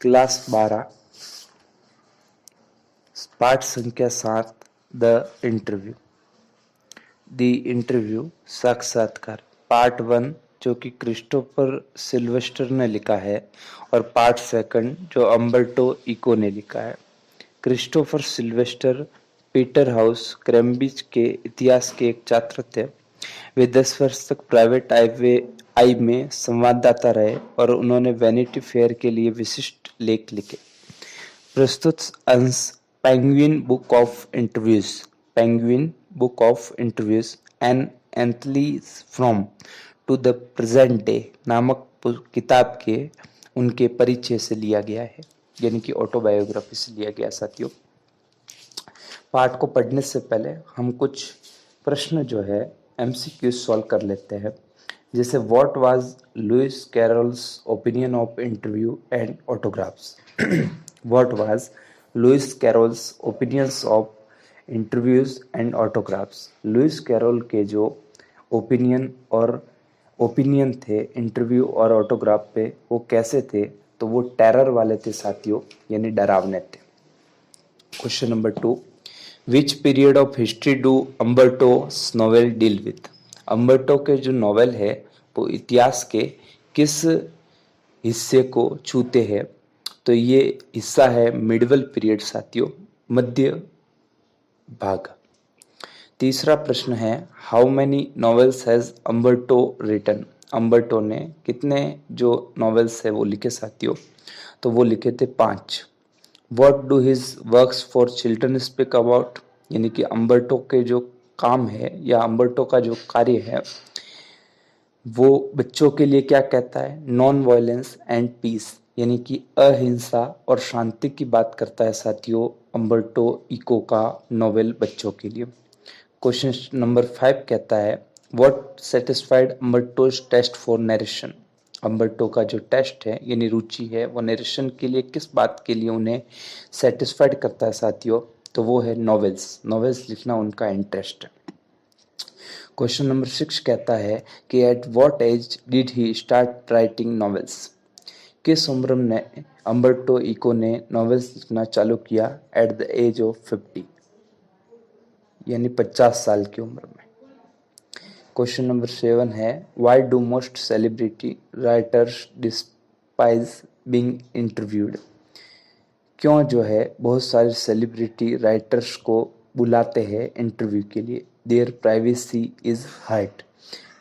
Class 12 पाठ संख्या 7 the interview. The interview साक्षात्कार पार्ट 1 जो कि क्रिस्टोफर सिल्वेस्टर ने लिखा है और पार्ट 2 जो अम्बर्टो इको ने लिखा है। Christopher Sylvester Peter house Cambridge के इतिहास के एक छात्र थे। वे 10 वर्ष तक प्राइवेट आई में संवाददाता रहे और उन्होंने वैनिटी फेयर के लिए विशिष्ट लेख लिखे। प्रस्तुत अंश Penguin book of interviews an anthology from to the present day नामक किताब के उनके परिचय से लिया गया है, यानी कि ऑटोबायोग्राफी से लिया गया। साथियों, पाठ को पढ़ने से पहले हम कुछ प्रश्न जो है MCQ सॉल्व कर लेते हैं। जैसे what was Lewis Carroll's opinion of interview and autographs. What was Lewis Carroll's opinions of interviews and autographs. Lewis Carroll के जो ओपिनियन थे इंटरव्यू और ऑटोग्राफ पे, वो कैसे थे? तो वो टेरर वाले थे साथियों, यानी डरावने थे। Question number 2, which period of history do Umberto's novel deal with. Umberto के जो नॉवेल है वो इतिहास के किस हिस्से को छूते हैं? तो ये हिस्सा है मिडवल पीरियड साथियों, मध्य भाग। तीसरा प्रश्न है how many novels has Umberto written. Umberto ने कितने जो नॉवेल्स है वो लिखे साथियों? तो वो लिखे थे 5। What do his works for children speak about, यानी कि अम्बर्टो के जो काम है या अम्बर्टो का जो कार्य है वो बच्चों के लिए क्या कहता है? नॉन वायलेंस एंड पीस, यानी कि अहिंसा और शांति की बात करता है साथियों अम्बर्टो इको का नॉवेल बच्चों के लिए। क्वेश्चन नंबर 5 कहता है what satisfied Umberto's taste for narration. Umberto का जो टेस्ट है यानी रुचि है वो नरेशन के लिए किस बात के लिए उन्हें सेटिस्फाइड करता है साथियों? तो वो है नॉवेल्स लिखना उनका इंटरेस्ट है। क्वेश्चन नंबर 6 कहता है कि at what age did he start writing novels. किस उम्र में अम्बर्टो इको ने नॉवेल्स लिखना चालू किया? एट द एज ऑफ 50, यानी 50 साल की उम्र में। क्वेश्चन नंबर 7 है why do most celebrity writers despise being interviewed. क्यों जो है बहुत सारे सेलिब्रिटी राइटर्स को बुलाते हैं इंटरव्यू के लिए? देयर प्राइवेसी इज हर्ट,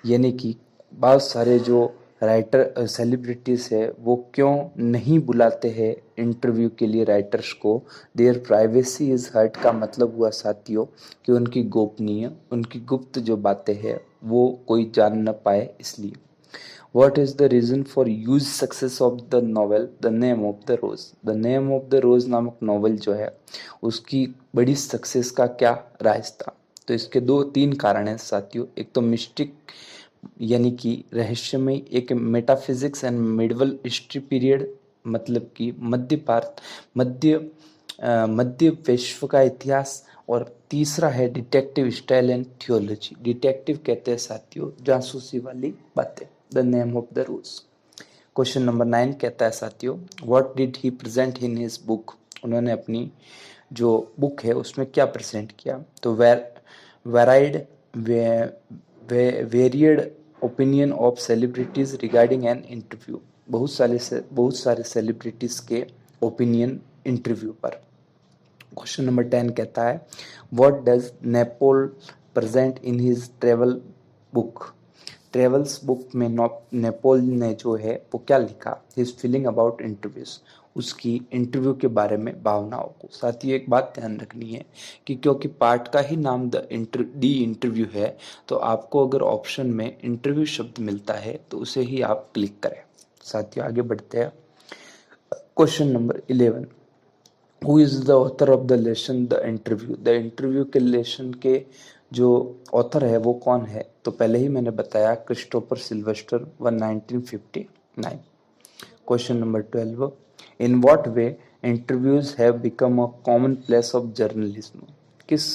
यानी कि बहुत सारे जो राइटर सेलिब्रिटीज है वो क्यों नहीं बुलाते हैं इंटरव्यू के लिए राइटर्स को? देयर प्राइवेसी इज हर्ट का मतलब हुआ साथियों कि उनकी गोपनीय, उनकी गुप्त जो बातें हैं वो कोई जान न पाए, इसलिए। What is the reason for huge success of the novel The Name of the Rose? The Name of the Rose नामक नॉवल जो है उसकी बड़ी सक्सेस का क्या राज था? तो इसके 2-3 कारण हैं साथियों। एक तो मिस्टिक यानी कि रहस्यमय, एक metaphysics and medieval history period, मतलब कि मध्य विश्व का इतिहास, और तीसरा है detective style and theology. Detective कहते हैं साथियों जासूसी वाली बातें। The name of the rose. Question number 9 कहता है साथियों what did he present in his book. उन्होंने अपनी जो बुक है उसमें क्या प्रेजेंट किया? तो varied opinion of celebrities regarding an interview. बहुत सारे सेलिब्रिटीज के ओपिनियन इंटरव्यू पर। क्वेश्चन नंबर 10 कहता है what does Naipaul present in his travel book. Travels book में नेपोल ने जो है वो क्या लिखा? हिज फीलिंग अबाउट इंटरव्यूज, उसकी इंटरव्यू के बारे में भावनाओं को। साथ ही एक बात ध्यान रखनी है कि क्योंकि पार्ट का ही नाम दी इंटरव्यू है, तो आपको अगर ऑप्शन में इंटरव्यू शब्द मिलता है तो उसे ही आप क्लिक करें। साथियों आगे बढ़ते हैं। Question number 11 who is the author of the lesson the interview. The interview के लेसन के जो ऑथर है वो कौन है? तो पहले ही मैंने बताया Christopher Sylvester 1959। Question number 12 in what way interviews have become a common place of journalism. किस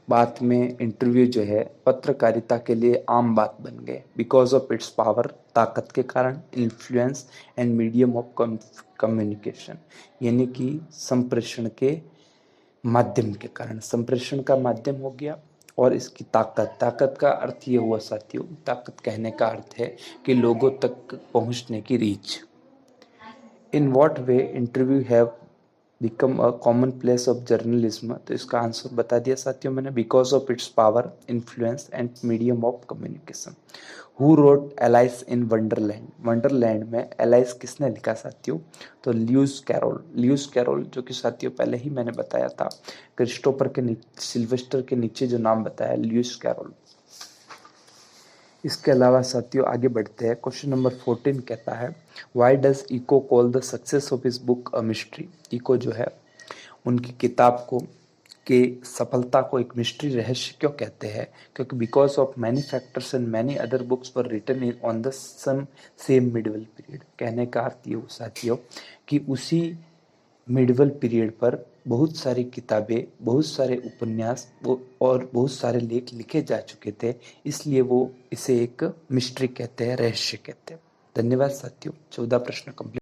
बाद में इंटरव्यू जो है पत्रकारिता के लिए आम बात बन गए बिकॉज ऑफ इट्स पावर, ताकत के कारण, influence and medium of communication, यानी कि संप्रेषण के माध्यम के कारण। संप्रेषण का माध्यम हो गया और इसकी ताकत, ताकत का अर्थ ये हुआ साथियों, ताकत कहने का अर्थ है कि लोगों तक पहुंचने की reach. In what way interview have become a common place of journalism, तो इसका आंसर बता दिया साथियों मैंने, because of its power, influence and medium of communication. Who wrote alias in Wonderland, Wonderland में एलाइस किसने लिखा साथियों, तो ल्यूइस कैरोल। ल्यूइस कैरोल जो कि साथियों पहले ही मैंने बताया था, क्रिस्टोफर के सिल्वेस्टर के नीचे जो नाम बताया, ल्यूइस कैरोल। इसके अलावा साथियों आगे बढ़ते हैं। क्वेश्चन नंबर 14 कहता है why does Eco call the success of his book a mystery. Eco जो है उनकी किताब को के सफलता को एक मिस्ट्री, रहस्य क्यों कहते हैं, क्योंकि because of many factors and many other books were written in on the same medieval period. कहने का अर्थ ये साथियों कि उसी मिडिवल पीरियड पर बहुत सारी किताबें, बहुत सारे उपन्यास और बहुत सारे लेख लिखे जा चुके थे, इसलिए वो इसे एक मिस्ट्री कहते हैं, रहस्य कहते हैं। धन्यवाद साथियों, 14 प्रश्न कंप्लीट।